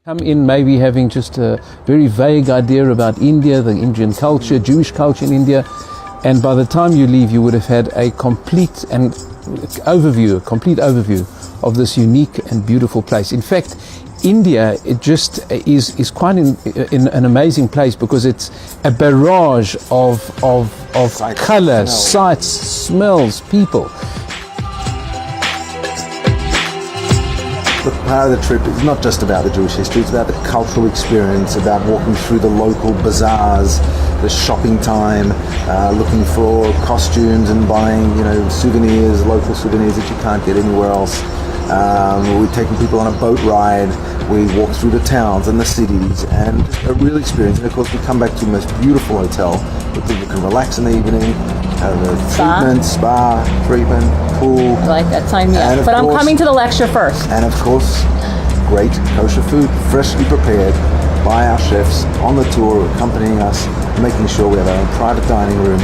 Come in maybe having just a very vague idea about India, the Indian culture, Jewish culture in India, and by the time you leave you would have had a complete overview of this unique and beautiful place. In fact, India, it just is quite in an amazing place because it's a barrage of Sights, color, smells. sights, smells, people. The part of the trip is not just about the Jewish history, it's about the cultural experience, about walking through the local bazaars, the shopping time, looking for costumes and buying, souvenirs, local souvenirs that you can't get anywhere else. We're taking people on a boat ride. We walk through the towns and the cities, and a real experience. And of course, we come back to the most beautiful hotel where people can relax in the evening, have a spa treatment, pool. I like that. Sign me And up. of But I'm course- coming to the lecture first. And of course, great kosher food, freshly prepared by our chefs on the tour, accompanying us, making sure we have our own private dining room.